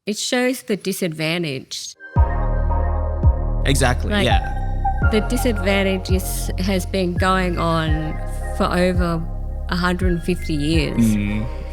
it shows the disadvantaged. Exactly, yeah. The disadvantage has been going on for over 150 years.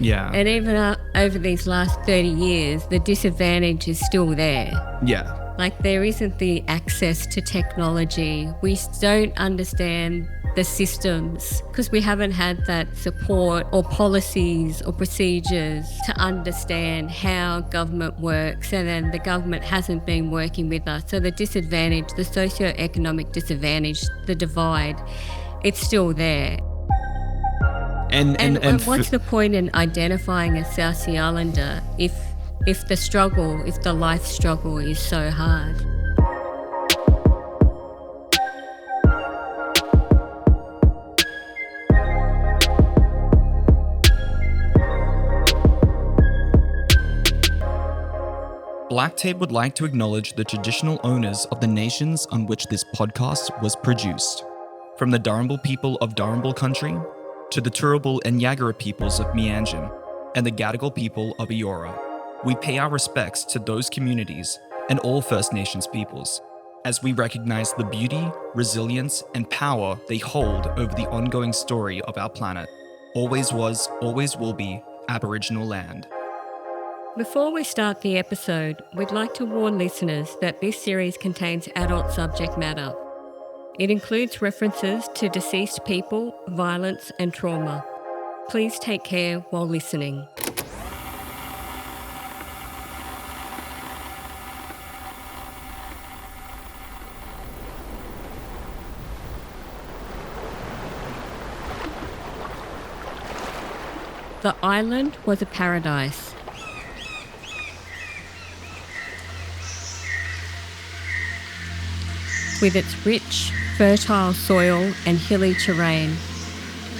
Yeah. And even over these last 30 years, the disadvantage is still there. Yeah. Like, there isn't the access to technology. We don't understand the systems because we haven't had that support or policies or procedures to understand how government works, and then the government hasn't been working with us. So the disadvantage, the socio-economic disadvantage, the divide, it's still there. And what's the point in identifying a South Sea Islander if the life struggle is so hard? Black Tape would like to acknowledge the traditional owners of the nations on which this podcast was produced. From the Darringal people of Darringal country, to the Turrbal and Yagara peoples of Mianjin, and the Gadigal people of Eora. We pay our respects to those communities and all First Nations peoples, as we recognize the beauty, resilience, and power they hold over the ongoing story of our planet. Always was, always will be, Aboriginal land. Before we start the episode, we'd like to warn listeners that this series contains adult subject matter. It includes references to deceased people, violence, and trauma. Please take care while listening. The island was a paradise. With its rich, fertile soil and hilly terrain,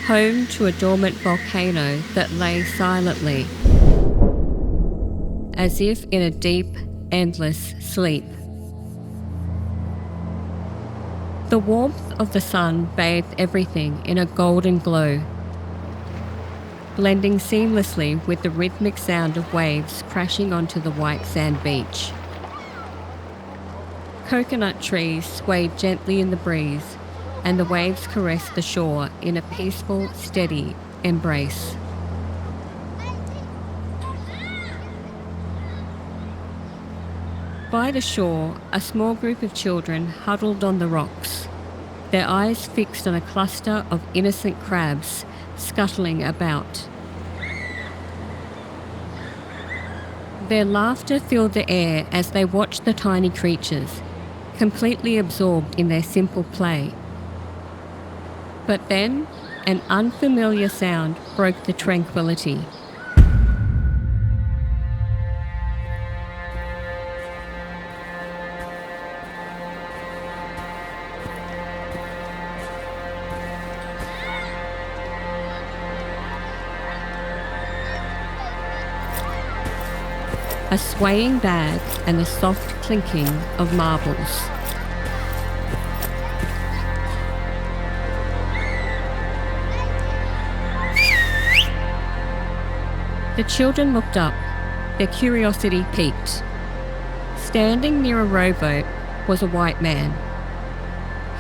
home to a dormant volcano that lay silently, as if in a deep, endless sleep. The warmth of the sun bathed everything in a golden glow, blending seamlessly with the rhythmic sound of waves crashing onto the white sand beach. Coconut trees swayed gently in the breeze, and the waves caressed the shore in a peaceful, steady embrace. By the shore, a small group of children huddled on the rocks, their eyes fixed on a cluster of innocent crabs scuttling about. Their laughter filled the air as they watched the tiny creatures, completely absorbed in their simple play. But then, an unfamiliar sound broke the tranquility. A swaying bag and the soft clinking of marbles. The children looked up, their curiosity piqued. Standing near a rowboat was a white man,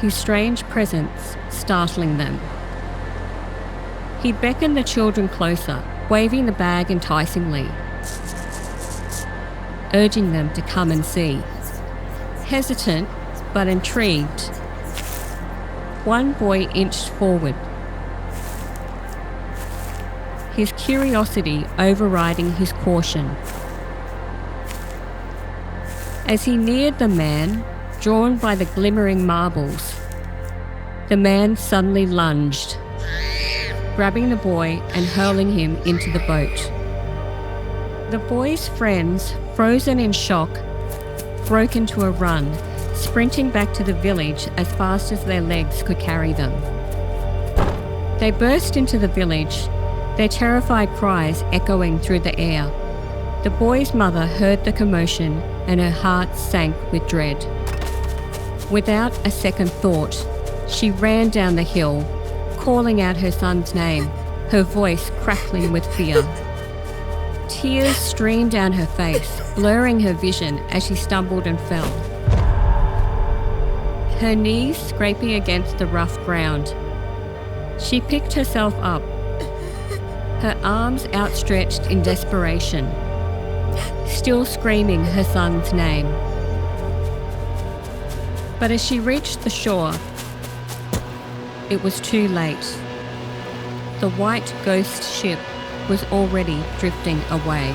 his strange presence startling them. He beckoned the children closer, waving the bag enticingly, urging them to come and see. Hesitant but intrigued, one boy inched forward, his curiosity overriding his caution. As he neared the man, drawn by the glimmering marbles, the man suddenly lunged, grabbing the boy and hurling him into the boat. The boy's friends, frozen in shock, broke into a run, sprinting back to the village as fast as their legs could carry them. They burst into the village, their terrified cries echoing through the air. The boy's mother heard the commotion and her heart sank with dread. Without a second thought, she ran down the hill, calling out her son's name, her voice crackling with fear. Tears streamed down her face, blurring her vision as she stumbled and fell. Her knees scraping against the rough ground. She picked herself up, her arms outstretched in desperation, still screaming her son's name. But as she reached the shore, it was too late. The white ghost ship was already drifting away,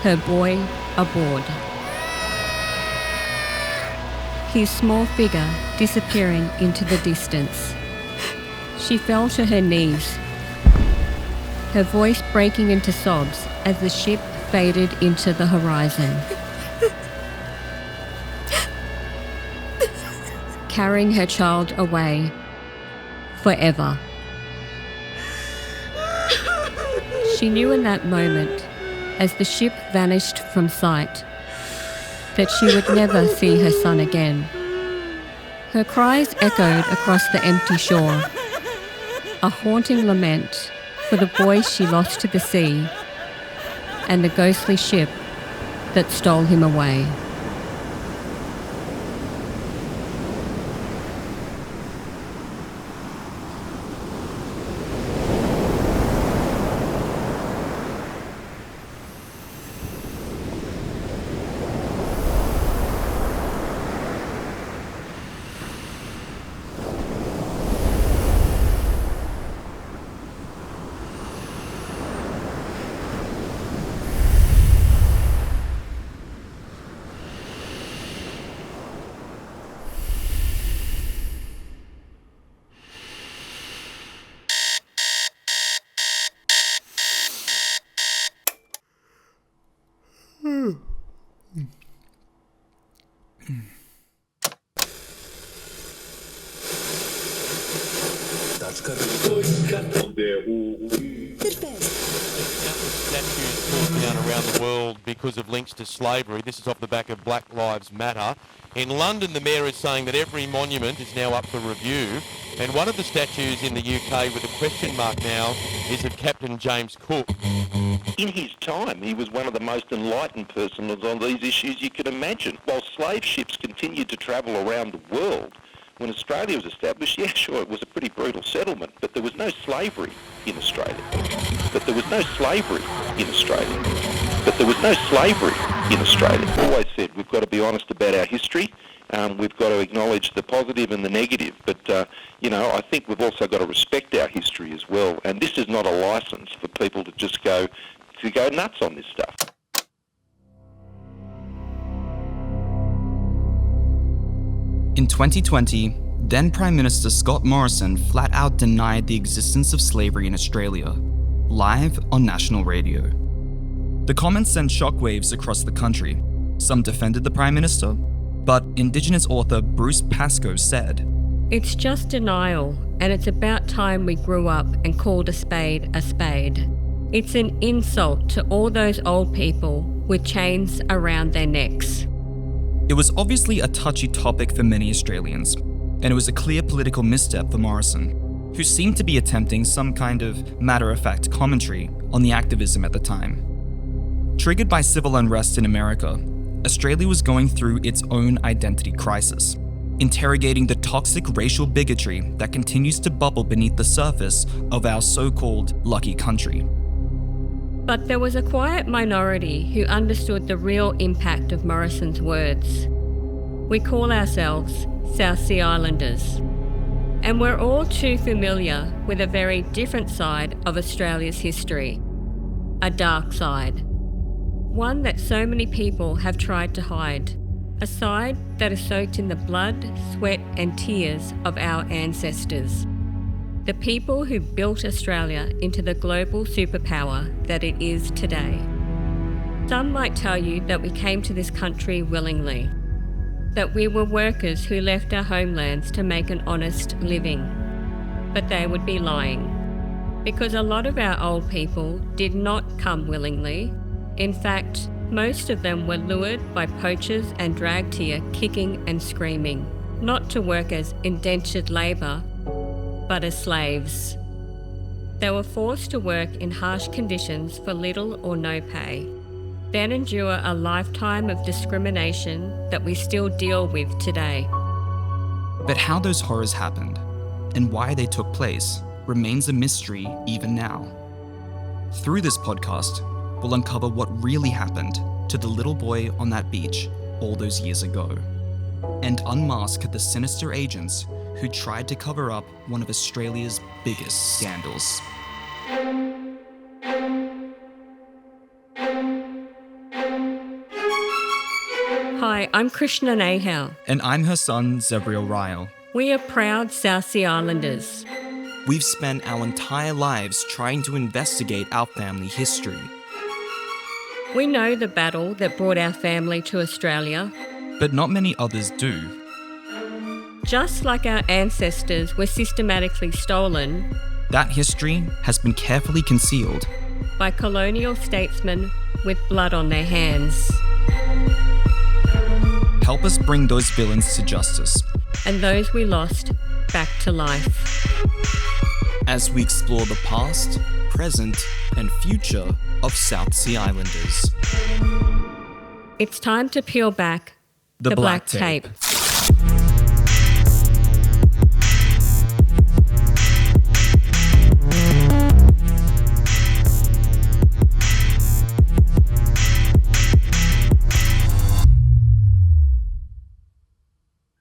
her boy aboard. His small figure disappearing into the distance. She fell to her knees, her voice breaking into sobs as the ship faded into the horizon. Carrying her child away forever. She knew in that moment, as the ship vanished from sight, that she would never see her son again. Her cries echoed across the empty shore, a haunting lament for the boy she lost to the sea and the ghostly ship that stole him away. Statues down around the world because of links to slavery. This is off the back of Black Lives Matter. In London, the mayor is saying that every monument is now up for review. And one of the statues in the UK with a question mark now is of Captain James Cook. In his time, he was one of the most enlightened persons on these issues you could imagine. While slave ships continued to travel around the world, when Australia was established, yeah, sure, it was a pretty brutal settlement, but there was no slavery in Australia. But there was no slavery in Australia. But there was no slavery in Australia. I've always said we've got to be honest about our history. We've got to acknowledge the positive and the negative. But, I think we've also got to respect our history as well. And this is not a license for people to just go nuts on this stuff. In 2020, then Prime Minister Scott Morrison flat out denied the existence of slavery in Australia, live on national radio. The comments sent shockwaves across the country. Some defended the Prime Minister, but Indigenous author Bruce Pascoe said, "It's just denial, and it's about time we grew up and called a spade a spade. It's an insult to all those old people with chains around their necks." It was obviously a touchy topic for many Australians, and it was a clear political misstep for Morrison, who seemed to be attempting some kind of matter-of-fact commentary on the activism at the time. Triggered by civil unrest in America, Australia was going through its own identity crisis, interrogating the toxic racial bigotry that continues to bubble beneath the surface of our so-called lucky country. But there was a quiet minority who understood the real impact of Morrison's words. We call ourselves South Sea Islanders, and we're all too familiar with a very different side of Australia's history, a dark side. One that so many people have tried to hide, a side that is soaked in the blood, sweat and tears of our ancestors. The people who built Australia into the global superpower that it is today. Some might tell you that we came to this country willingly, that we were workers who left our homelands to make an honest living. But they would be lying, because a lot of our old people did not come willingly. In fact, most of them were lured by poachers and dragged here kicking and screaming, not to work as indentured labour, but as slaves. They were forced to work in harsh conditions for little or no pay, then endure a lifetime of discrimination that we still deal with today. But how those horrors happened, and why they took place, remains a mystery even now. Through this podcast, we'll uncover what really happened to the little boy on that beach all those years ago, and unmask the sinister agents who tried to cover up one of Australia's biggest scandals. Hi, I'm Krishna and Nahow. And I'm her son, Remy Ryall. We are proud South Sea Islanders. We've spent our entire lives trying to investigate our family history. We know the battle that brought our family to Australia. But not many others do. Just like our ancestors were systematically stolen, That history has been carefully concealed. by colonial statesmen with blood on their hands, Help us bring those villains to justice and those we lost back to life. as we explore the past, present, and future of South Sea Islanders. It's time to peel back the black tape.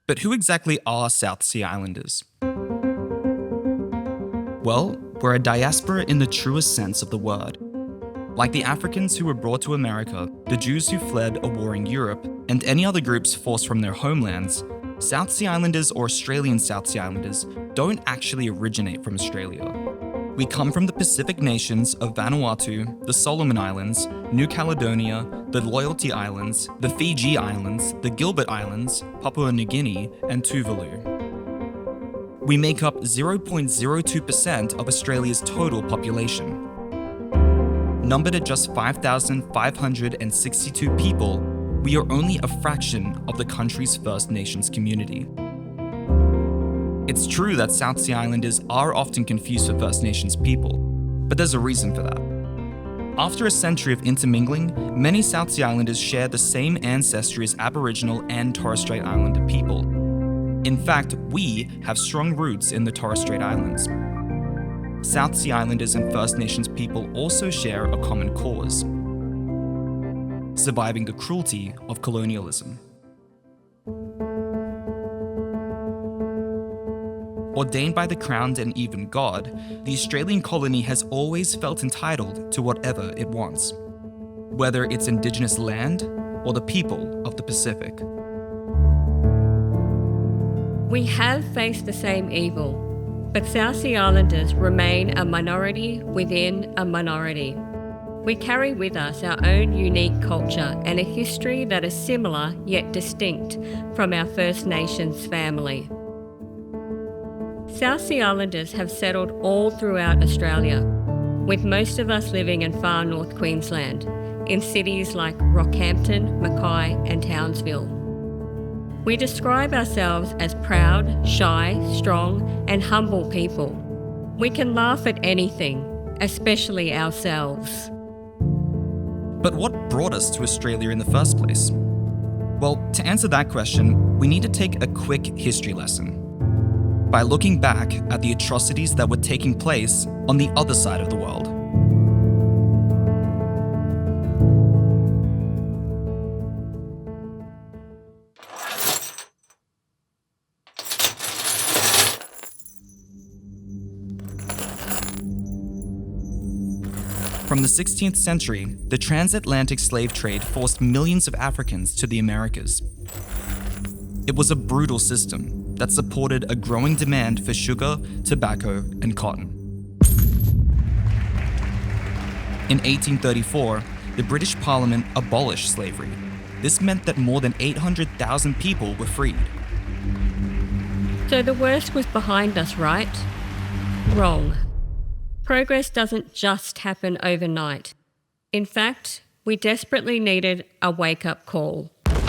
But who exactly are South Sea Islanders? Well, we're a diaspora in the truest sense of the word. Like the Africans who were brought to America, the Jews who fled a warring Europe, and any other groups forced from their homelands, South Sea Islanders or Australian South Sea Islanders don't actually originate from Australia. We come from the Pacific nations of Vanuatu, the Solomon Islands, New Caledonia, the Loyalty Islands, the Fiji Islands, the Gilbert Islands, Papua New Guinea, and Tuvalu. We make up 0.02% of Australia's total population. Numbered at just 5,562 people, we are only a fraction of the country's First Nations community. It's true that South Sea Islanders are often confused for First Nations people, but there's a reason for that. After a century of intermingling, many South Sea Islanders share the same ancestry as Aboriginal and Torres Strait Islander people. In fact, we have strong roots in the Torres Strait Islands. South Sea Islanders and First Nations people also share a common cause: surviving the cruelty of colonialism. Ordained by the Crown and even God, the Australian colony has always felt entitled to whatever it wants, whether it's Indigenous land or the people of the Pacific. We have faced the same evil, but South Sea Islanders remain a minority within a minority. We carry with us our own unique culture and a history that is similar yet distinct from our First Nations family. South Sea Islanders have settled all throughout Australia, with most of us living in far north Queensland, in cities like Rockhampton, Mackay and Townsville. We describe ourselves as proud, shy, strong and humble people. We can laugh at anything, especially ourselves. But what brought us to Australia in the first place? Well, to answer that question, we need to take a quick history lesson by looking back at the atrocities that were taking place on the other side of the world. From the 16th century, the transatlantic slave trade forced millions of Africans to the Americas. It was a brutal system that supported a growing demand for sugar, tobacco, and cotton. In 1834, the British Parliament abolished slavery. This meant that more than 800,000 people were freed. So the worst was behind us, right? Wrong. Progress doesn't just happen overnight. In fact, we desperately needed a wake-up call. Black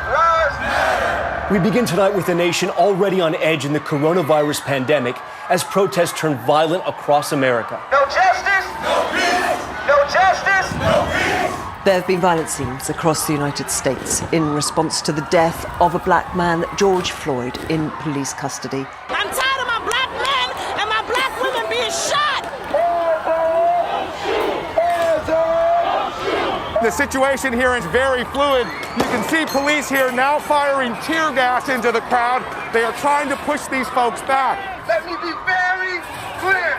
lives matter! We begin tonight with a nation already on edge in the coronavirus pandemic as protests turn violent across America. No justice, no peace. No justice, no peace. There have been violent scenes across the United States in response to the death of a black man, George Floyd, in police custody. I'm tired of my black men and my black women being shot. The situation here is very fluid. You can see police here now firing tear gas into the crowd. They are trying to push these folks back. Let me be very clear.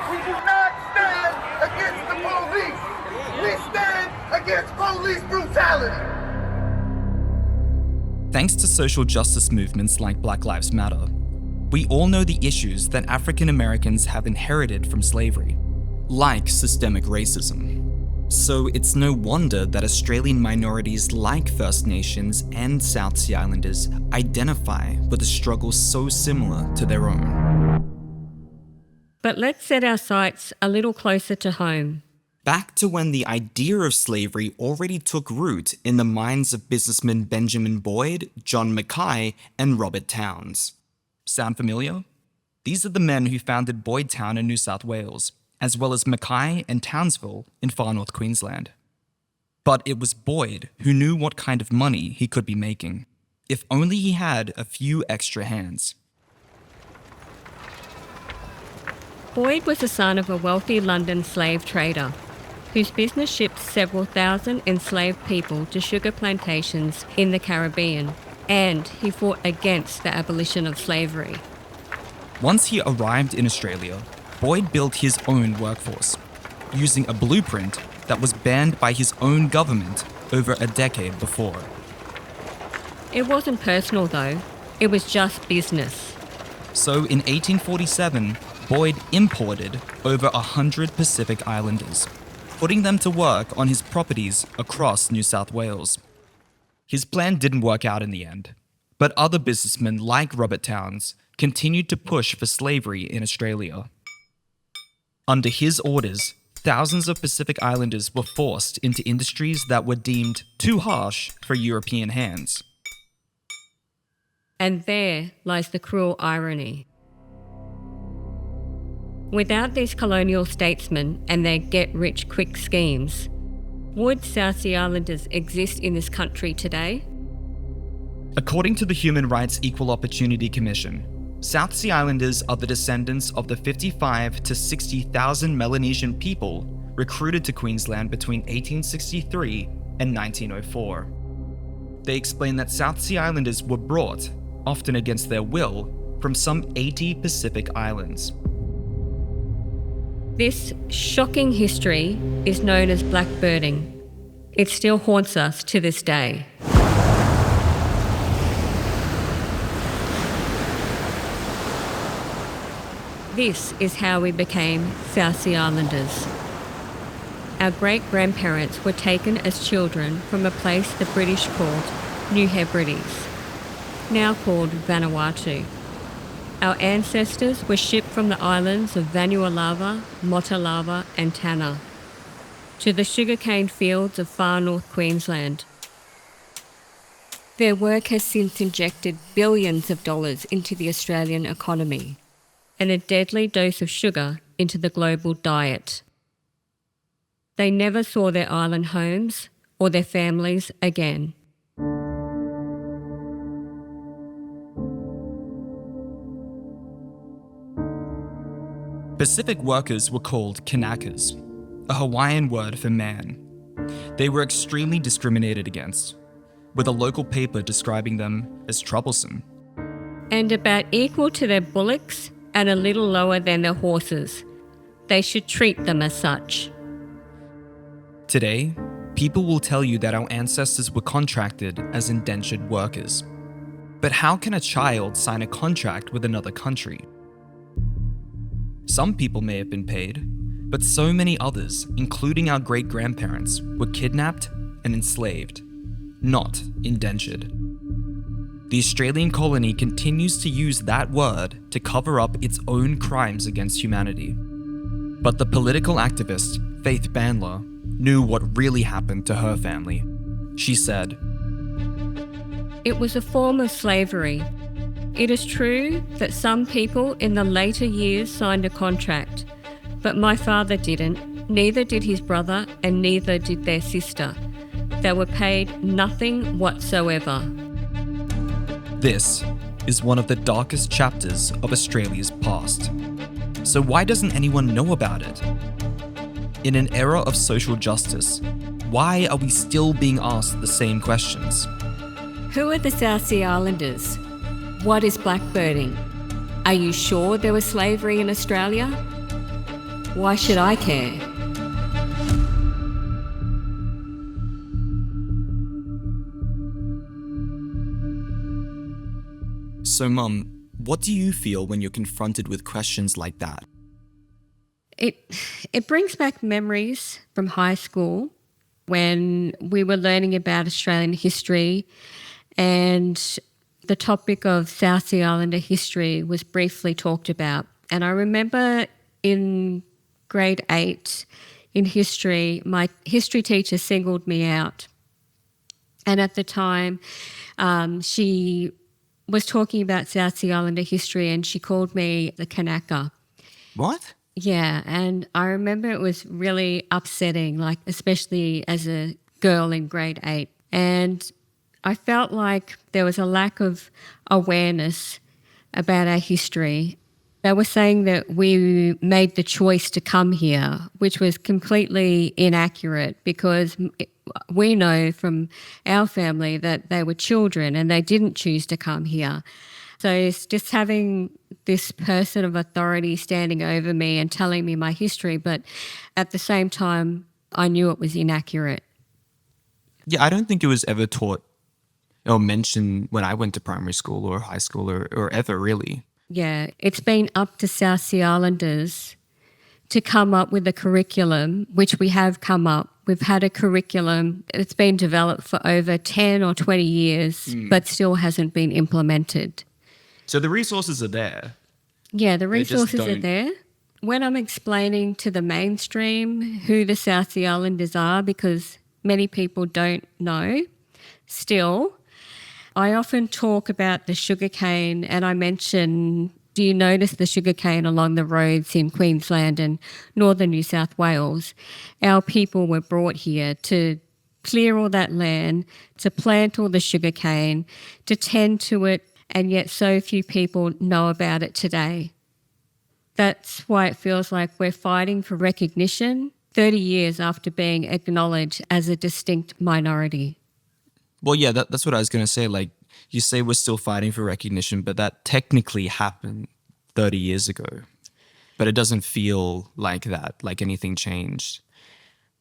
We do not stand against the police. We stand against police brutality. Thanks to social justice movements like Black Lives Matter, we all know the issues that African Americans have inherited from slavery, like systemic racism. So it's no wonder that Australian minorities like First Nations and South Sea Islanders identify with a struggle so similar to their own. But let's set our sights a little closer to home. Back to when the idea of slavery already took root in the minds of businessmen Benjamin Boyd, John Mackay, and Robert Towns. Sound familiar? These are the men who founded Boyd Town in New South Wales, as well as Mackay and Townsville in far north Queensland. But it was Boyd who knew what kind of money he could be making, if only he had a few extra hands. Boyd was the son of a wealthy London slave trader, whose business shipped several thousand enslaved people to sugar plantations in the Caribbean, and he fought against the abolition of slavery. Once he arrived in Australia, Boyd built his own workforce, using a blueprint that was banned by his own government over a decade before. It wasn't personal though, it was just business. So in 1847, Boyd imported over 100 Pacific Islanders, putting them to work on his properties across New South Wales. His plan didn't work out in the end, but other businessmen like Robert Towns continued to push for slavery in Australia. Under his orders, thousands of Pacific Islanders were forced into industries that were deemed too harsh for European hands. And there lies the cruel irony. Without these colonial statesmen and their get-rich-quick schemes, would South Sea Islanders exist in this country today? According to the Human Rights Equal Opportunity Commission, South Sea Islanders are the descendants of the 55 to 60,000 Melanesian people recruited to Queensland between 1863 and 1904. They explain that South Sea Islanders were brought, often against their will, from some 80 Pacific islands. This shocking history is known as blackbirding. It still haunts us to this day. This is how we became South Sea Islanders. Our great-grandparents were taken as children from a place the British called New Hebrides, now called Vanuatu. Our ancestors were shipped from the islands of Vanuatu, Motalava and Tanna to the sugarcane fields of far north Queensland. Their work has since injected billions of dollars into the Australian economy and a deadly dose of sugar into the global diet. They never saw their island homes or their families again. Pacific workers were called Kanakas, a Hawaiian word for man. They were extremely discriminated against, with a local paper describing them as troublesome. And about equal to their bullocks and a little lower than their horses. They should treat them as such. Today, people will tell you that our ancestors were contracted as indentured workers. But how can a child sign a contract with another country? Some people may have been paid, but so many others, including our great-grandparents, were kidnapped and enslaved, not indentured. The Australian colony continues to use that word to cover up its own crimes against humanity. But the political activist, Faith Bandler, knew what really happened to her family. She said, It was a form of slavery. It is true that some people in the later years signed a contract, but my father didn't, neither did his brother, and neither did their sister. They were paid nothing whatsoever. This is one of the darkest chapters of Australia's past. So why doesn't anyone know about it? In an era of social justice, why are we still being asked the same questions? Who are the South Sea Islanders? What is blackbirding? Are you sure there was slavery in Australia? Why should I care? So, Mum, what do you feel when you're confronted with questions like that? It brings back memories from high school when we were learning about Australian history, and the topic of South Sea Islander history was briefly talked about. And I remember in grade 8 in history, my history teacher singled me out. And at the time, she was talking about South Sea Islander history, and she called me the Kanaka. What? Yeah, and I remember it was really upsetting, like especially as a girl in grade 8. And I felt like there was a lack of awareness about our history. They were saying that we made the choice to come here, which was completely inaccurate, because we know from our family that they were children and they didn't choose to come here. So it's just having this person of authority standing over me and telling me my history, but at the same time, I knew it was inaccurate. Yeah, I don't think it was ever taught or mentioned when I went to primary school or high school or ever really. Yeah, it's been up to South Sea Islanders to come up with a curriculum, which we have come up. We've had a curriculum that's been developed for over 10 or 20 years, but still hasn't been implemented. So the resources are there. Yeah, the resources are there. When I'm explaining to the mainstream who the South Sea Islanders are, because many people don't know still, I often talk about the sugarcane, and I mention, do you notice the sugarcane along the roads in Queensland and northern New South Wales? Our people were brought here to clear all that land, to plant all the sugarcane, to tend to it, and yet so few people know about it today. That's why it feels like we're fighting for recognition 30 years after being acknowledged as a distinct minority. Well, yeah, that's what I was going to say. Like, you say we're still fighting for recognition, but that technically happened 30 years ago. But it doesn't feel like that, like anything changed.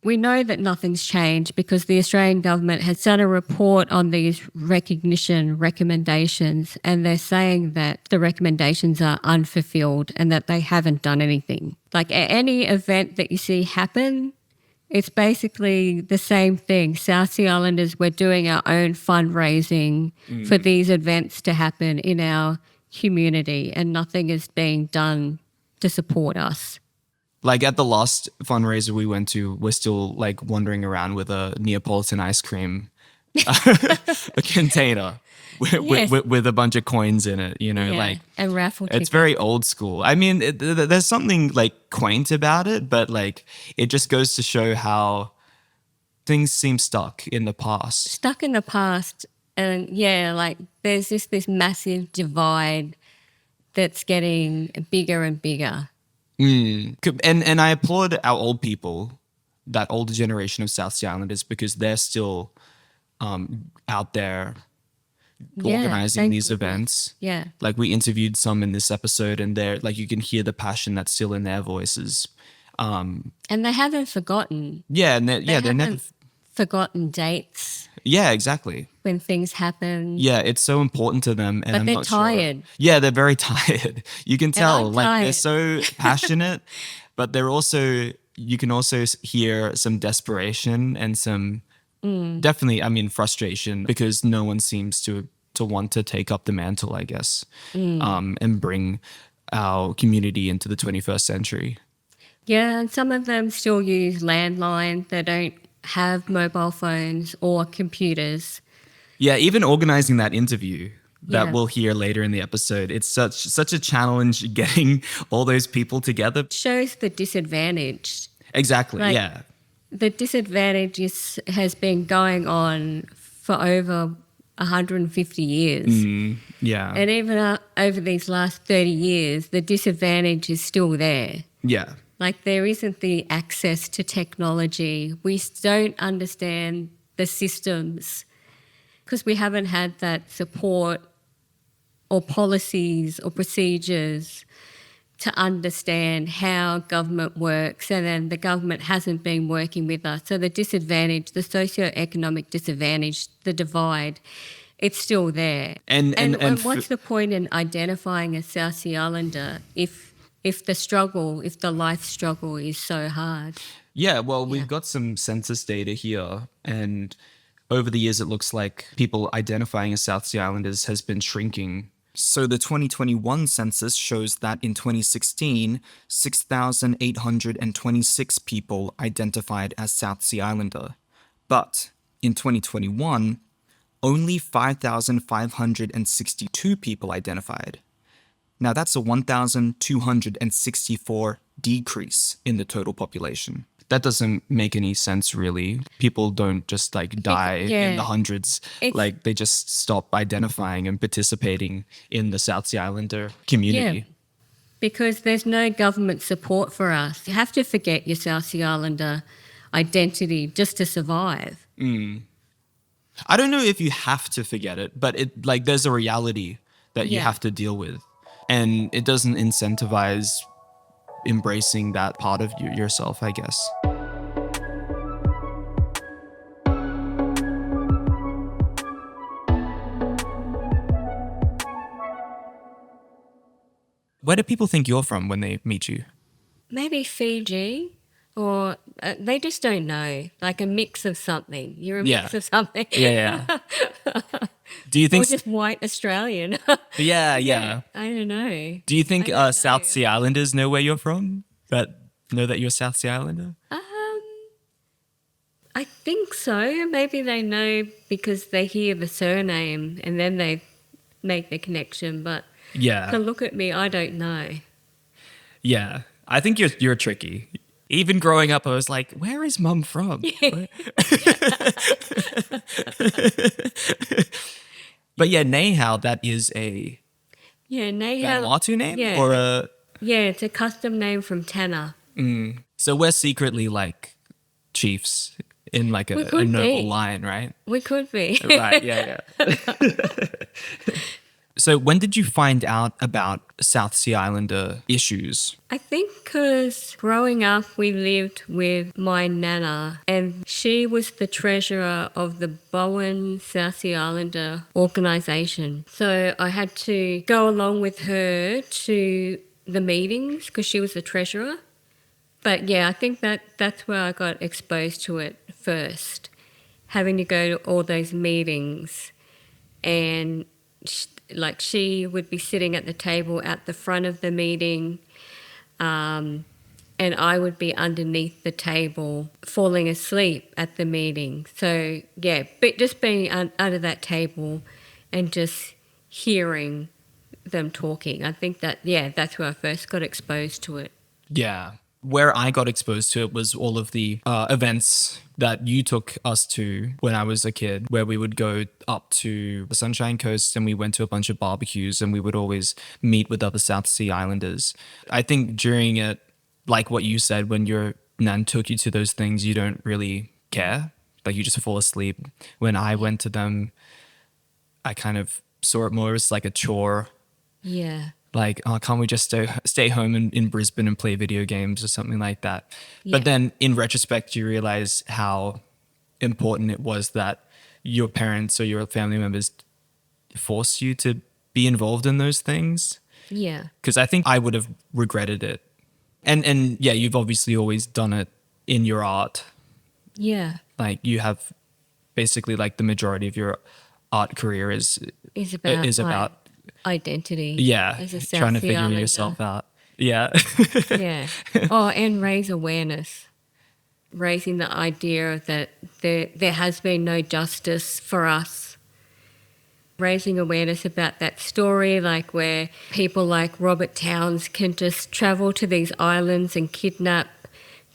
We know that nothing's changed because the Australian government has done a report on these recognition recommendations, and they're saying that the recommendations are unfulfilled and that they haven't done anything. Like any event that you see happen, it's basically the same thing. South Sea Islanders, we're doing our own fundraising for these events to happen in our community, and nothing is being done to support us. Like at the last fundraiser we went to, we're still like wandering around with a Neapolitan ice cream a container with a bunch of coins in it, you know, like and raffle tickets. It's very old school. I mean, there's something like quaint about it, but like it just goes to show how things seem stuck in the past. Stuck in the past, and like there's this massive divide that's getting bigger and bigger. And I applaud our old people, that older generation of South Sea Islanders, because they're still out there organizing these events. Yeah. Like we interviewed some in this episode, and they're like, you can hear the passion that's still in their voices. And they haven't forgotten. Yeah, and they're never forgotten dates. Yeah, exactly. When things happen. Yeah, it's so important to them. And but I'm they're not tired. Sure. Yeah, they're very tired. You can tell, like they're so passionate, but they're also, you can also hear some desperation and some definitely, I mean, frustration, because no one seems to want to take up the mantle, I guess, and bring our community into the 21st century. Yeah, and some of them still use landlines. They don't have mobile phones or computers. Yeah, even organizing that interview that Yeah. we'll hear later in the episode, it's such a challenge getting all those people together. Shows the disadvantage. Exactly, Like, yeah. The disadvantage has been going on for over 150 years. Yeah. And even over these last 30 years, the disadvantage is still there. Yeah. Like, there isn't the access to technology. We don't understand the systems because we haven't had that support or policies or procedures to understand how government works, and then the government hasn't been working with us. So the disadvantage, the socio-economic disadvantage, the divide, it's still there. And what's the point in identifying a South Sea Islander if the life struggle is so hard? Yeah, well, we've got some census data here, and over the years, it looks like people identifying as South Sea Islanders has been shrinking. So the 2021 census shows that in 2016, 6,826 people identified as South Sea Islander. But in 2021, only 5,562 people identified. Now that's a 1,264 decrease in the total population. That doesn't make any sense, really. People don't just like die in the hundreds. Like, they just stop identifying and participating in the South Sea Islander community. Yeah, because there's no government support for us. You have to forget your South Sea Islander identity just to survive. I don't know if you have to forget it, but there's a reality that you have to deal with. And it doesn't incentivize embracing that part of yourself, I guess. Where do people think you're from when they meet you? Maybe Fiji, or they just don't know. Like a mix of something. You're a mix of something. Yeah. Do you think... Or just white Australian. Yeah. I don't know. Do you think South Sea Islanders know where you're from? That know that you're South Sea Islander? I think so. Maybe they know because they hear the surname and then they make the connection. But to look at me, I don't know. Yeah, I think you're tricky. Even growing up, I was like, where is Mum from? But yeah, Nahow, that is a Vanuatu name? Yeah. Or a... Yeah, it's a custom name from Tanna. So we're secretly like chiefs in like a noble line, right? We could be. Right, yeah. So when did you find out about South Sea Islander issues? I think because growing up we lived with my nana and she was the treasurer of the Bowen South Sea Islander organisation. So I had to go along with her to the meetings because she was the treasurer. But yeah, I think that's where I got exposed to it first, having to go to all those meetings and she would be sitting at the table at the front of the meeting and I would be underneath the table falling asleep at the meeting. So, yeah, but just being under that table and just hearing them talking. I think that's where I first got exposed to it. Yeah. Where I got exposed to it was all of the events that you took us to when I was a kid, where we would go up to the Sunshine Coast and we went to a bunch of barbecues and we would always meet with other South Sea Islanders. I think during it, like what you said, when your nan took you to those things, you don't really care. Like, you just fall asleep. When I went to them, I kind of saw it more as like a chore. Yeah. Like, oh, can't we just stay home in Brisbane and play video games or something like that? Yeah. But then in retrospect, you realize how important it was that your parents or your family members forced you to be involved in those things. Yeah. Because I think I would have regretted it. And yeah, you've obviously always done it in your art. Yeah. Like, you have basically like the majority of your art career is about identity. Yeah, as a South trying to Sea figure Islander. yourself out. Yeah. Yeah. Oh, and raise awareness. Raising the idea that there has been no justice for us raising awareness about that story, like where people like Robert Towns can just travel to these islands and kidnap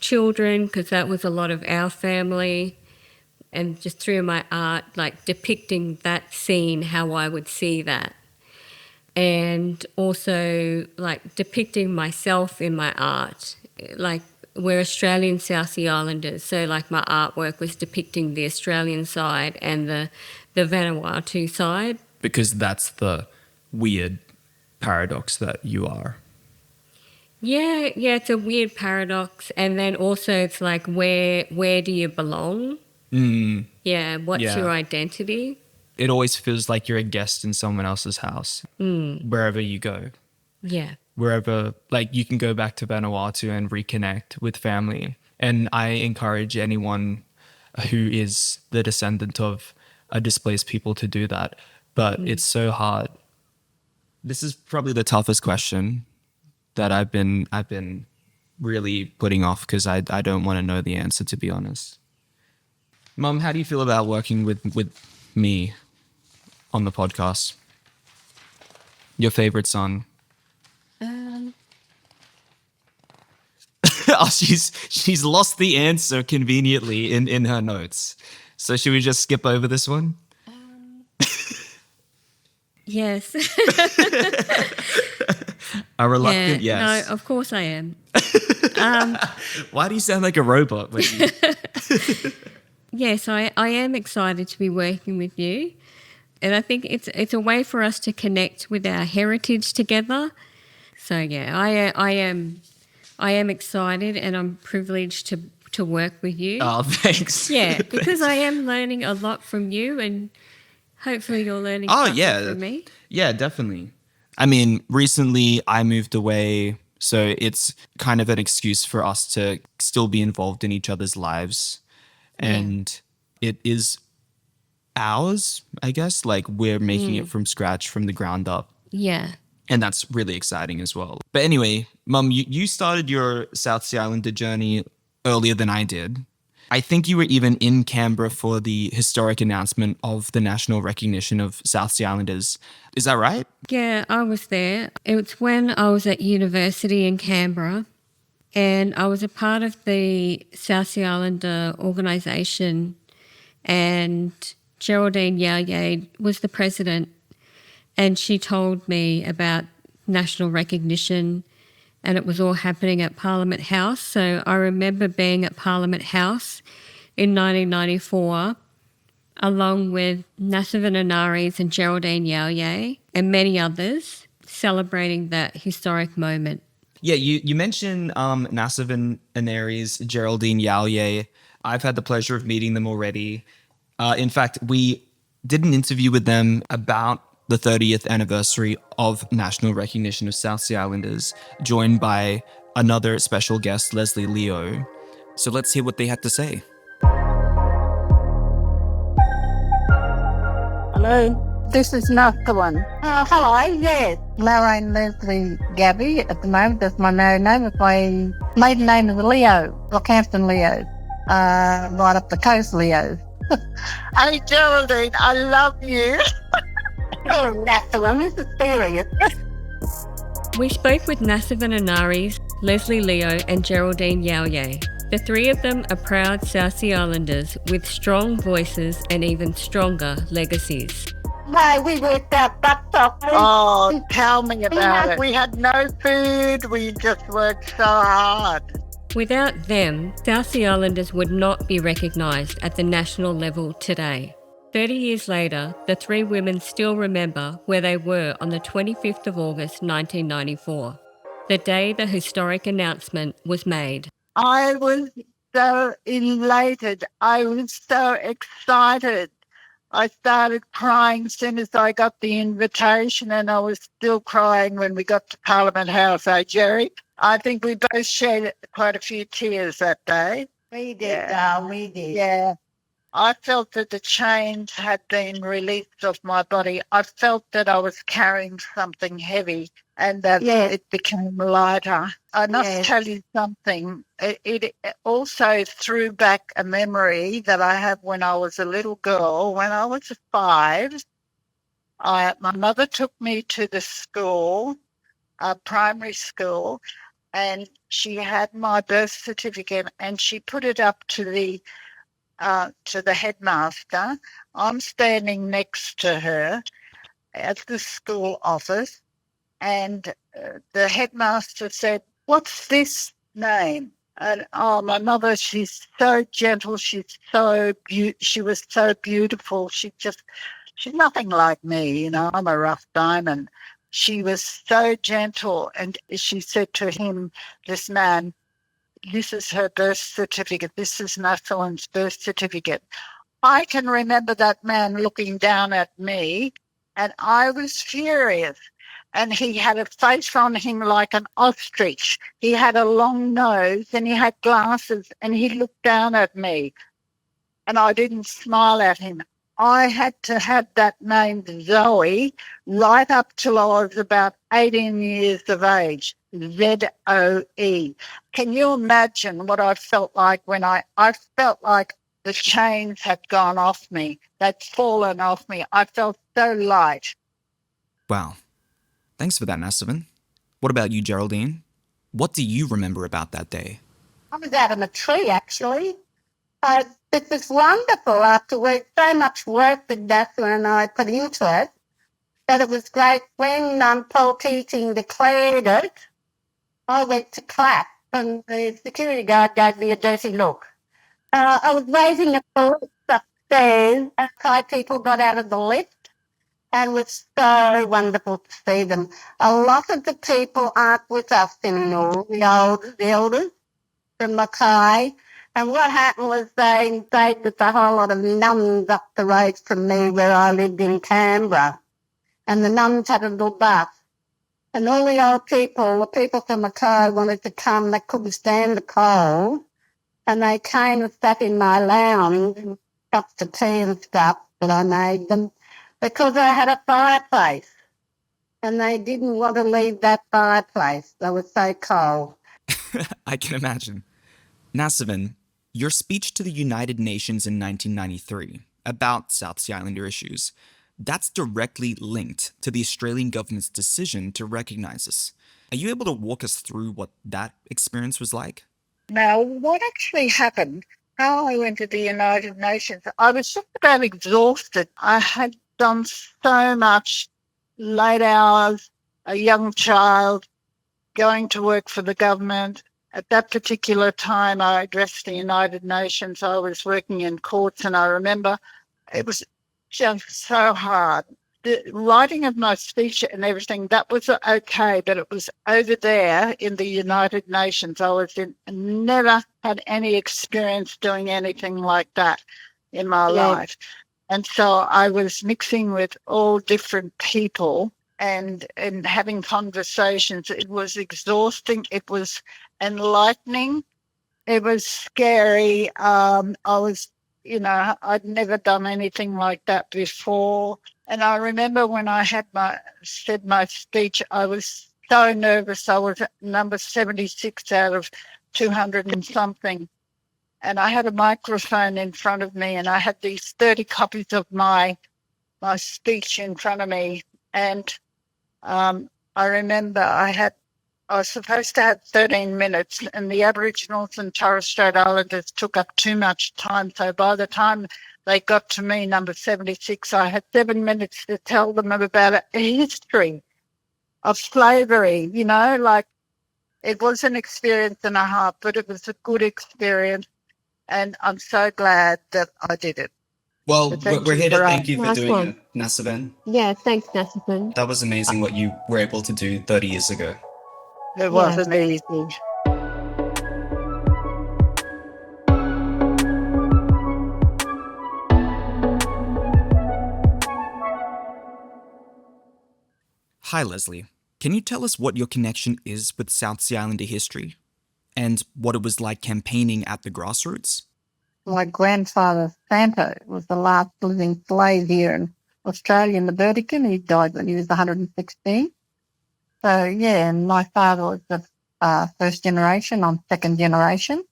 children, because that was a lot of our family. And just through my art, like depicting that scene, how I would see that. And also like depicting myself in my art. Like we're Australian South Sea Islanders, so like my artwork was depicting the Australian side and the Vanuatu side. Because that's the weird paradox that you are. Yeah, it's a weird paradox. And then also it's like where do you belong? Yeah, what's your identity? It always feels like you're a guest in someone else's house, wherever you go. Yeah. Wherever, like, you can go back to Vanuatu and reconnect with family. And I encourage anyone who is the descendant of a displaced people to do that. But it's so hard. This is probably the toughest question that I've been really putting off, because I don't want to know the answer, to be honest. Mum, how do you feel about working with me on the podcast? Your favorite son? Oh, she's lost the answer conveniently in her notes. So should we just skip over this one? Yes. A reluctant yes. No, of course I am. Why do you sound like a robot? When you... Yes, I am excited to be working with you. And I think it's a way for us to connect with our heritage together. So yeah, I am excited, and I'm privileged to work with you. Oh, thanks. Yeah, because I am learning a lot from you, and hopefully you're learning something from me. Yeah, definitely. I mean, recently I moved away, so it's kind of an excuse for us to still be involved in each other's lives. And it is ours, I guess. Like, we're making it from scratch, from the ground up. Yeah. And that's really exciting as well. But anyway, Mum, you started your South Sea Islander journey earlier than I did. I think you were even in Canberra for the historic announcement of the national recognition of South Sea Islanders. Is that right? Yeah, I was there. It was when I was at university in Canberra, and I was a part of the South Sea Islander organisation, and Geraldine Ryall was the president, and she told me about national recognition, and it was all happening at Parliament House. So I remember being at Parliament House in 1994, along with Nasuven Enares and Geraldine Ryall and many others, celebrating that historic moment. Yeah, you mentioned Nasuven Enares, Geraldine Ryall. I've had the pleasure of meeting them already. In fact, we did an interview with them about the 30th anniversary of national recognition of South Sea Islanders, joined by another special guest, Leslie Leo. So let's hear what they had to say. Hello. This is Nasuven. Hello, yes. Lorraine Leslie Gabby. At the moment, that's my married name. My maiden name is Leo, Rockhampton Leo. Right up the coast, Leo. Hey, Geraldine, I love you. Oh, Nasuven, this is serious. We spoke with Nasuven Enares, Leslie Leo and Geraldine Ryall. The three of them are proud South Sea Islanders with strong voices and even stronger legacies. No, we worked out butts off. Oh, tell me about it. We had no food. We just worked so hard. Without them, South Sea Islanders would not be recognised at the national level today. 30 years later, the three women still remember where they were on the 25th of August 1994, the day the historic announcement was made. I was so elated. I was so excited. I started crying as soon as I got the invitation, and I was still crying when we got to Parliament House, Jerry? I think we both shed quite a few tears that day. We did, we did. Yeah. I felt that the chains had been released off my body. I felt that I was carrying something heavy and that it became lighter. I must tell you something. It also threw back a memory that I have when I was a little girl, when I was 5, My mother took me to the school, primary school, and she had my birth certificate and she put it up to the headmaster. I'm standing next to her at the school office, and the headmaster said, "What's this name?" And my mother, she's so gentle. She was so beautiful. She's nothing like me, I'm a rough diamond. She was so gentle, and she said to him, this man, "This is her birth certificate. This is Nasuven's birth certificate." I can remember that man looking down at me, and I was furious. And he had a face on him like an ostrich. He had a long nose and he had glasses, and he looked down at me, and I didn't smile at him. I had to have that name Zoe right up till I was about 18 years of age. Zoe. Can you imagine what I felt like when I felt like the chains had gone off me? They'd fallen off me. I felt so light. Wow. Thanks for that, Nasuven. What about you, Geraldine? What do you remember about that day? I was out on a tree, actually. It was wonderful after so much work that Nasuven and I put into it, that it was great. When Paul Keating declared it, I went to clap, and the security guard gave me a dirty look. I was raising the police upstairs as Thai people got out of the lift, and it was so wonderful to see them. A lot of the people aren't with us anymore, the elders from Mackay. And what happened was they invaded a whole lot of nuns up the road from me where I lived in Canberra. And the nuns had a little bus. And all the old people, the people from Mackay wanted to come. They couldn't stand the cold. And they came and sat in my lounge and got the tea and stuff that I made them, because I had a fireplace. And they didn't want to leave that fireplace. They were so cold. I can imagine. Nasuven, your speech to the United Nations in 1993 about South Sea Islander issues, that's directly linked to the Australian government's decision to recognise us. Are you able to walk us through what that experience was like? Now, what actually happened, how I went to the United Nations, I was just about exhausted. I had done so much, late hours, a young child, going to work for the government. At that particular time, I addressed the United Nations. I was working in courts, and I remember it was just so hard. The writing of my speech and everything, that was okay, but it was over there in the United Nations. Never had any experience doing anything like that in my life. And so I was mixing with all different people and having conversations. It was exhausting. It was enlightening. It was scary. I'd never done anything like that before. And I remember when I had said my speech, I was so nervous. I was at number 76 out of 200 and something. And I had a microphone in front of me, and I had these 30 copies of my speech in front of me. And I remember I was supposed to have 13 minutes, and the Aboriginals and Torres Strait Islanders took up too much time. So by the time they got to me, number 76, I had 7 minutes to tell them about a history of slavery. It was an experience and a half, but it was a good experience. And I'm so glad that I did it. Well, we're here to thank you for doing it, Nasuven. Yeah, thanks, Nasuven. That was amazing what you were able to do 30 years ago. It wasn't easy. Hi, Leslie. Can you tell us what your connection is with South Sea Islander history? And what it was like campaigning at the grassroots? My grandfather, Santo, was the last living slave here in Australia in the Burdekin. He died when he was 116. So, yeah, and my father was the first generation. I'm second generation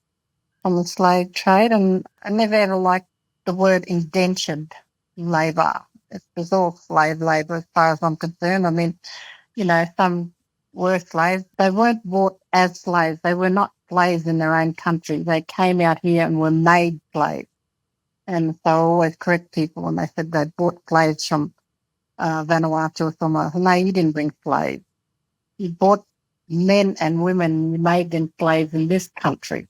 on the slave trade, and I never ever liked the word indentured labour. It was all slave labour as far as I'm concerned. I mean, some were slaves. They weren't bought as slaves. They were not slaves in their own country. They came out here and were made slaves. And so I always correct people when they said they bought slaves from Vanuatu or somewhere. No, you didn't bring slaves. You bought men and women, you made them slaves in this country.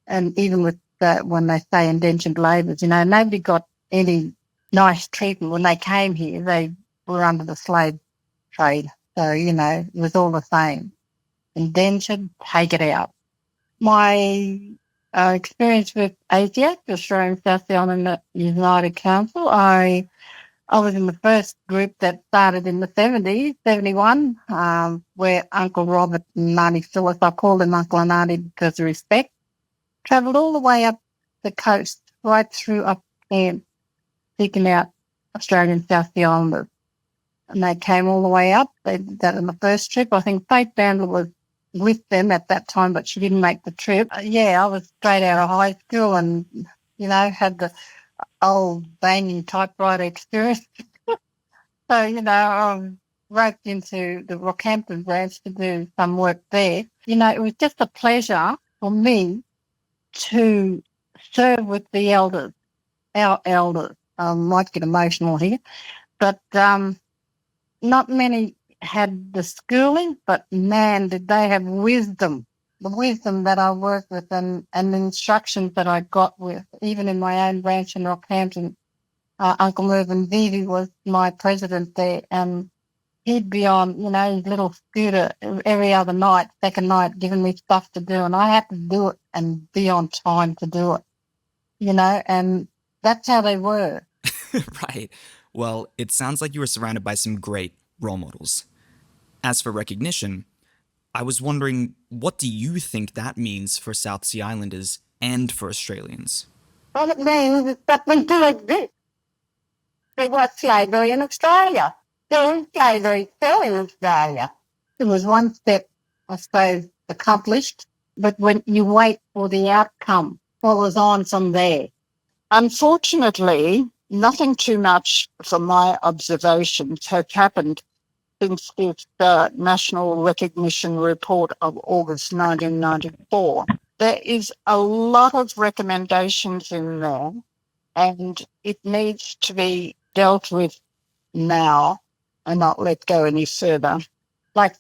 And even with when they say indentured labourers, nobody got any nice treatment. When they came here, they were under the slave trade. So, it was all the same. Indentured, take it out. My experience with ASIAC, Australian South Island United Council, I was in the first group that started in the 70s, 71, where Uncle Robert and Auntie Phyllis, I called them Uncle and Auntie because of respect, travelled all the way up the coast, right through up there, seeking out Australian South Sea Islanders. And they came all the way up. They did that on the first trip. I think Faith Bandler was with them at that time, but she didn't make the trip. I was straight out of high school and, had the old banging typewriter experience. So, I roped into the Rockhampton branch to do some work there. It was just a pleasure for me to serve with the elders, our elders. I might get emotional here, but not many had the schooling, but man, did they have wisdom. The wisdom that I worked with and the instructions that I got with, even in my own branch in Rockhampton. Uncle Mervyn Vivi was my president there, and he'd be on, his little scooter every other night, second night, giving me stuff to do, and I had to do it and be on time to do it, and that's how they were. Right. Well, it sounds like you were surrounded by some great role models. As for recognition, I was wondering, what do you think that means for South Sea Islanders and for Australians? All it means is that we do exist. There was slavery in Australia. There is slavery still in Australia. It was one step, I suppose, accomplished, but when you wait for the outcome, follows on from there. Unfortunately, nothing too much from my observations has happened since this National Recognition Report of August 1994. There is a lot of recommendations in there, and it needs to be dealt with now and not let go any further. Like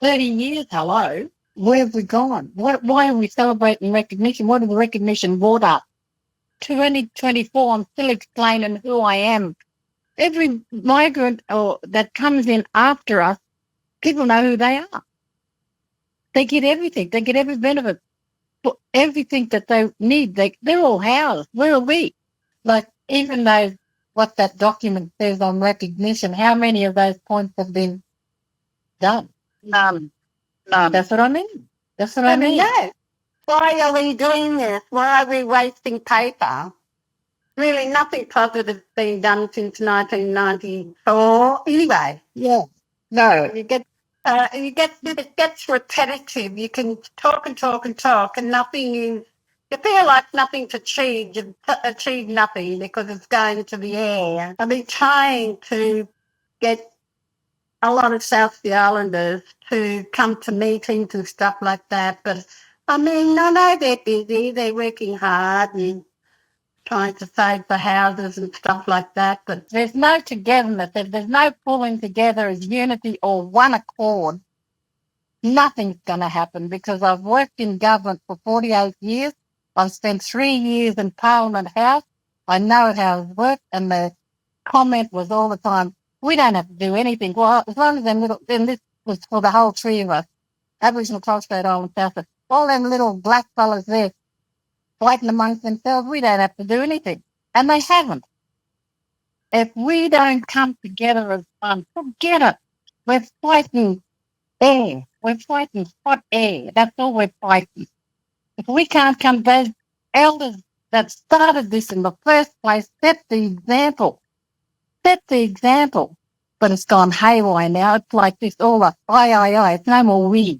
30 years, hello, where have we gone? Why are we celebrating recognition? What have the recognition brought up? 2024, I'm still explaining who I am. Every migrant that comes in after us, people know who they are. They get everything. They get every benefit. For everything that they need, they're all housed. Where are we? Like, even though what that document says on recognition, how many of those points have been done? None. That's what I mean. That's what I mean. No. Why are we doing this? Why are we wasting paper? Really, nothing positive has been done since 1994. Anyway, Yeah. No. It gets repetitive. You can talk and talk and talk, and nothing is. You feel like nothing's achieved. You've achieved nothing because it's going to the air. I've been trying to get a lot of South Sea Islanders to come to meetings and stuff like that, but I mean, no, they're busy. They're working hard and trying to save for houses and stuff like that. But there's no togetherness. If there's no pulling together as unity or one accord, nothing's going to happen, because I've worked in government for 48 years. I've spent 3 years in Parliament House. I know how it works, and the comment was all the time, we don't have to do anything. Well, as long as then this was for the whole three of us, Aboriginal, Torres Strait Island, South Australia. All them little black fellas there fighting amongst themselves, we don't have to do anything. And they haven't. If we don't come together as one, forget it. We're fighting air. We're fighting hot air. That's all we're fighting. If we can't come, those elders that started this in the first place set the example. Set the example. But it's gone haywire now. It's like this, all the I. It's no more we.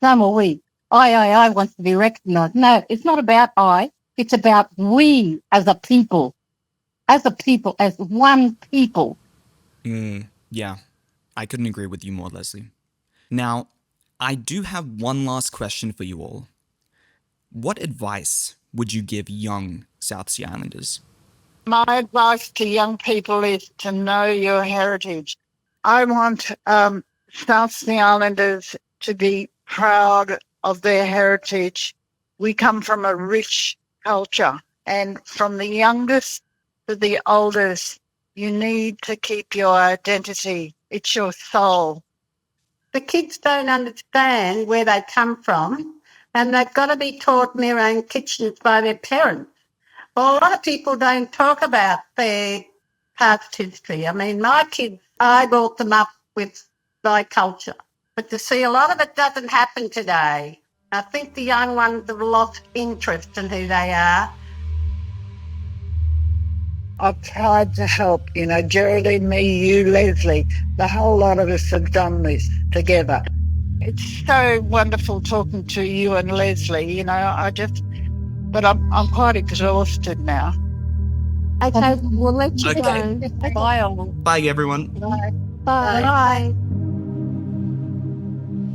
No more we. I wants to be recognised. No, it's not about I. It's about we as a people. As a people, as one people. Yeah, I couldn't agree with you more, Leslie. Now, I do have one last question for you all. What advice would you give young South Sea Islanders? My advice to young people is to know your heritage. I want South Sea Islanders to be proud of their heritage. We come from a rich culture, and from the youngest to the oldest, you need to keep your identity. It's your soul. The kids don't understand where they come from, and they've got to be taught in their own kitchens by their parents. Well, a lot of people don't talk about their past history. I mean, my kids, I brought them up with my culture. But you see, a lot of it doesn't happen today. I think the young ones have lost interest in who they are. I've tried to help, Geraldine, me, you, Leslie. The whole lot of us have done this together. It's so wonderful talking to you and Leslie, but I'm quite exhausted now. Okay, we'll let you Okay. go. Bye all. Bye, everyone. Bye. Bye.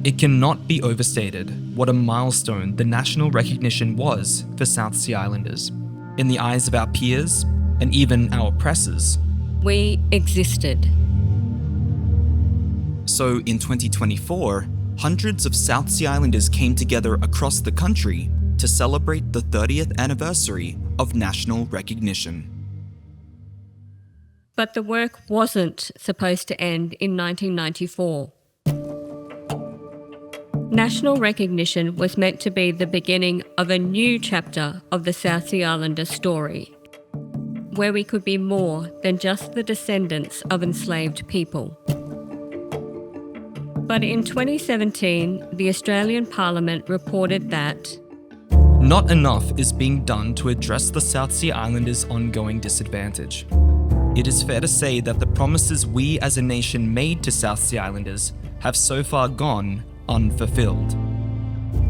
It cannot be overstated what a milestone the national recognition was for South Sea Islanders. In the eyes of our peers, and even our oppressors. We existed. So in 2024, hundreds of South Sea Islanders came together across the country to celebrate the 30th anniversary of national recognition. But the work wasn't supposed to end in 1994. National recognition was meant to be the beginning of a new chapter of the South Sea Islander story, where we could be more than just the descendants of enslaved people. But in 2017, the Australian Parliament reported that not enough is being done to address the South Sea Islanders' ongoing disadvantage. It is fair to say that the promises we as a nation made to South Sea Islanders have so far gone unfulfilled.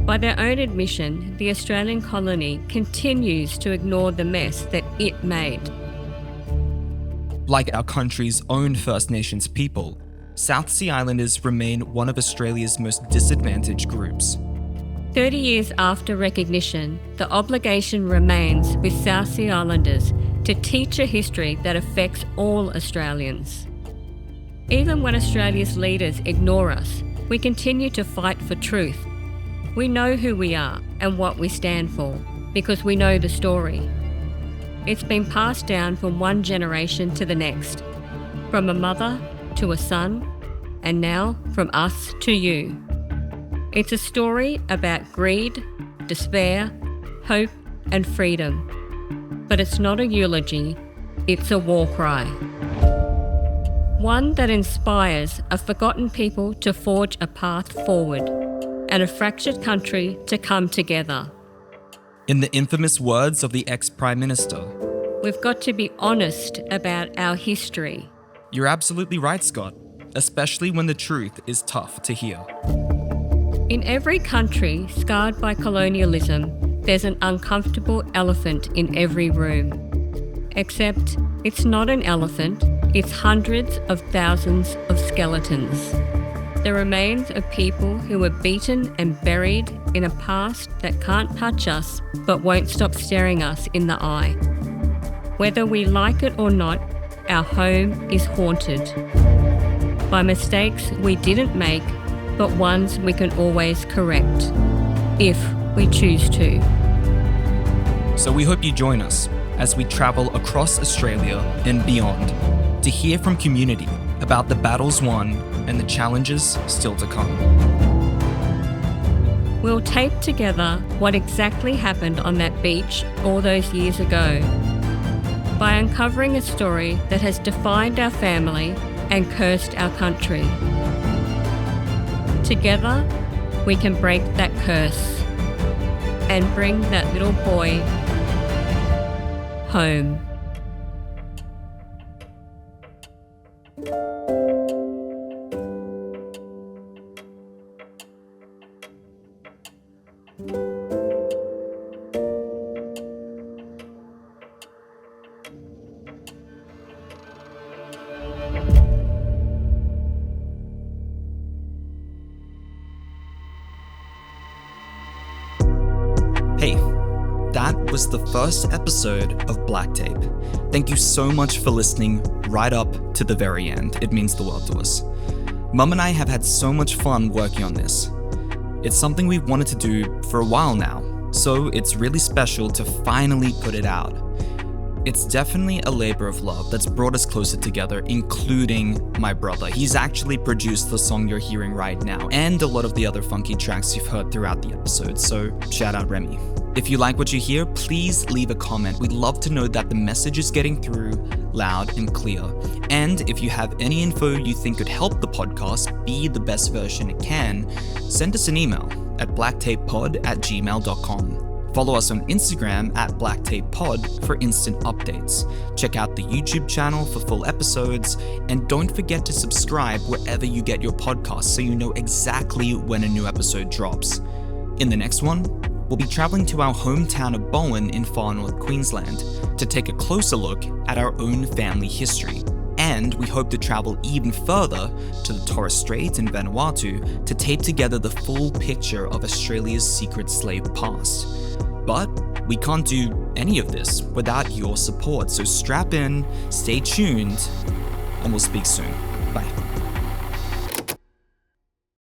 by their own admission, the Australian colony continues to ignore the mess that it made. Like our country's own First Nations people, South Sea Islanders remain one of Australia's most disadvantaged groups. 30 years after recognition, the obligation remains with South Sea Islanders to teach a history that affects all Australians. Even when Australia's leaders ignore us, we continue to fight for truth. We know who we are and what we stand for, because we know the story. It's been passed down from one generation to the next, from a mother to a son, and now from us to you. It's a story about greed, despair, hope, and freedom. But it's not a eulogy, it's a war cry. One that inspires a forgotten people to forge a path forward, and a fractured country to come together. In the infamous words of the ex-Prime Minister, we've got to be honest about our history. You're absolutely right, Scott, especially when the truth is tough to hear. In every country scarred by colonialism, there's an uncomfortable elephant in every room. Except it's not an elephant, it's hundreds of thousands of skeletons. The remains of people who were beaten and buried in a past that can't touch us but won't stop staring us in the eye. Whether we like it or not, our home is haunted by mistakes we didn't make, but ones we can always correct, if we choose to. So we hope you join us as we travel across Australia and beyond to hear from community about the battles won and the challenges still to come. We'll tape together what exactly happened on that beach all those years ago by uncovering a story that has defined our family and cursed our country. Together, we can break that curse and bring that little boy home. Hey, that was the first episode of Black Tape. Thank you so much for listening right up to the very end. It means the world to us. Mum and I have had so much fun working on this. It's something we've wanted to do for a while now, so it's really special to finally put it out. It's definitely a labor of love that's brought us closer together, including my brother. He's actually produced the song you're hearing right now, and a lot of the other funky tracks you've heard throughout the episode, so shout out Remy. If you like what you hear, please leave a comment. We'd love to know that the message is getting through loud and clear. And if you have any info you think could help the podcast be the best version it can, send us an email at blacktapepod@gmail.com. Follow us on Instagram at blacktapepod for instant updates. Check out the YouTube channel for full episodes, and don't forget to subscribe wherever you get your podcasts so you know exactly when a new episode drops. In the next one, we'll be traveling to our hometown of Bowen in far north Queensland to take a closer look at our own family history. And we hope to travel even further to the Torres Strait in Vanuatu to tape together the full picture of Australia's secret slave past. But we can't do any of this without your support, so strap in, stay tuned, and we'll speak soon. Bye.